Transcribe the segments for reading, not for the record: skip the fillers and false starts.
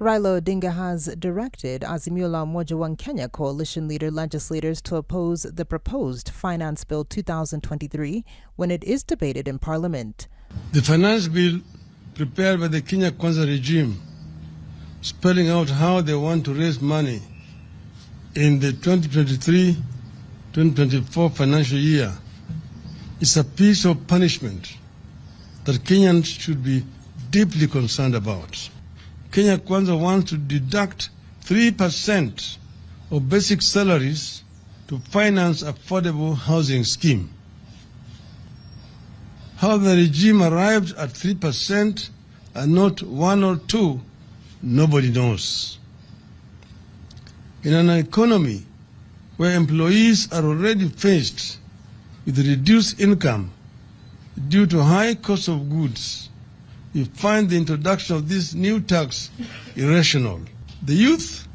Raila Odinga has directed Azimio la Umoja One Kenya coalition leader legislators to oppose the proposed Finance Bill 2023 when it is debated in Parliament. The finance bill prepared by the Kenya Kwanza regime, spelling out how they want to raise money in the 2023-2024 financial year, is a piece of punishment that Kenyans should be deeply concerned about. Kenya Kwanza wants to deduct 3% of basic salaries to finance affordable housing scheme. How the regime arrived at 3% and not 1 or 2, nobody knows. In an economy where employees are already faced with reduced income due to high cost of goods, we find the introduction of this new tax irrational. The youth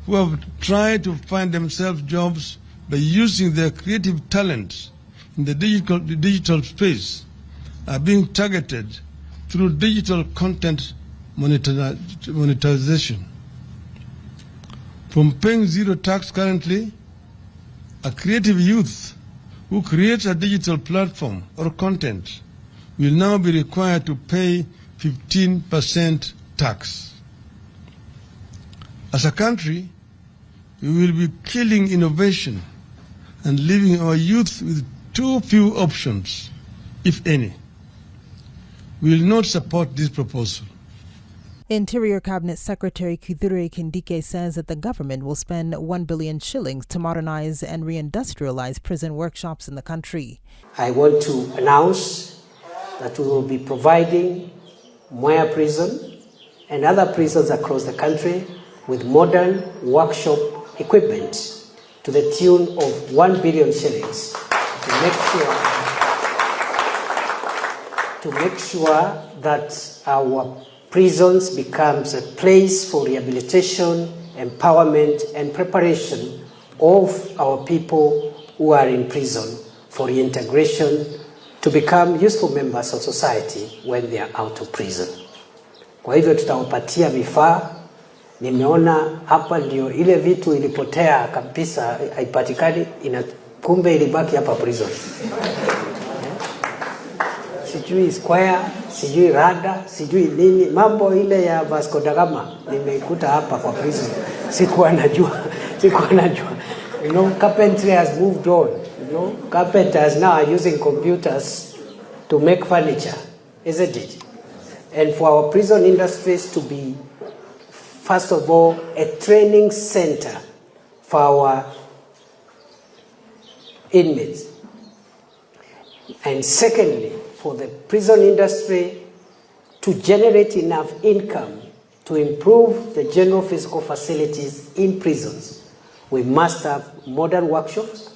who have tried to find themselves jobs by using their creative talents in the digital space are being targeted through digital content monetization. From paying zero tax currently, a creative youth who creates a digital platform or content will now be required to pay 15% tax. As a country, we will be killing innovation and leaving our youth with too few options, if any. We will not support this proposal. Interior Cabinet Secretary Kithure Kindiki says that the government will spend 1 billion shillings to modernize and reindustrialize prison workshops in the country. I want to announce that we will be providing Moya Prison and other prisons across the country with modern workshop equipment to the tune of 1 billion shillings to make sure that our prisons becomes a place for rehabilitation, empowerment, and preparation of our people who are in prison for reintegration to become useful members of society when they are out of prison. Kwa hivyo tutawapatia vifaa. Nimeona hapa ndio ile vitu ilipotea kabisa, haipatikani, kumbe ilibaki hapa prison. Sijui square, sijui rada, sijui nini, mambo ile ya Vasco da Gama nimeikuta hapa kwa prison. Sikuwa najua. You know, carpentry has moved on. You know, carpenters now are using computers to make furniture, isn't it? And for our prison industries to be, first of all, a training center for our inmates. And secondly, for the prison industry to generate enough income to improve the general physical facilities in prisons, we must have modern workshops,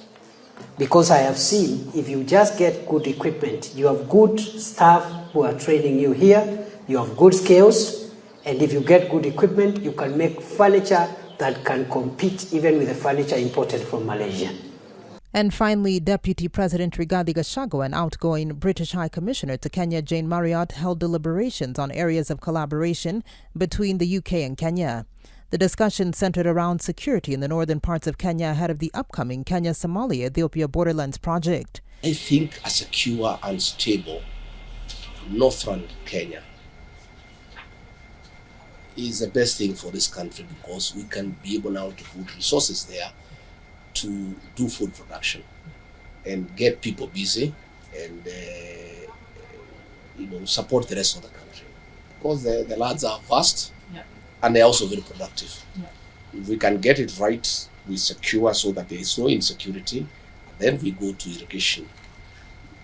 because I have seen if you just get good equipment, you have good staff who are training you here, you have good skills, and if you get good equipment, you can make furniture that can compete even with the furniture imported from Malaysia. And finally, Deputy President Rigathi Gachagua and outgoing British High Commissioner to Kenya Jane Marriott held deliberations on areas of collaboration between the UK and Kenya. The discussion centered around security in the northern parts of Kenya ahead of the upcoming Kenya-Somalia-Ethiopia Borderlands project. I think a secure and stable northern Kenya is the best thing for this country, because we can be able now to put resources there to do food production and get people busy and support the rest of the country, because the lands are vast. Yeah. And they're also very productive. Yeah. If we can get it right, we secure so that there is no insecurity, and then we go to irrigation,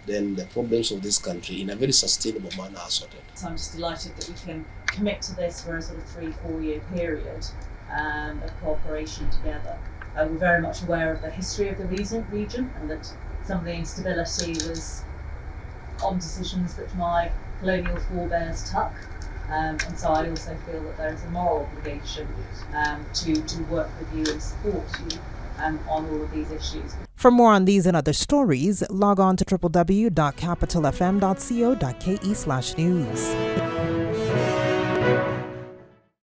then the problems of this country in a very sustainable manner are sorted. So I'm just delighted that we can commit to this for a sort of 3-4 year period of cooperation together. We're very much aware of the history of the region and that some of the instability was on decisions that my colonial forebears took. And so I also feel that there is a moral obligation to work with you and support you on all of these issues. For more on these and other stories, log on to www.capitalfm.co.ke/news.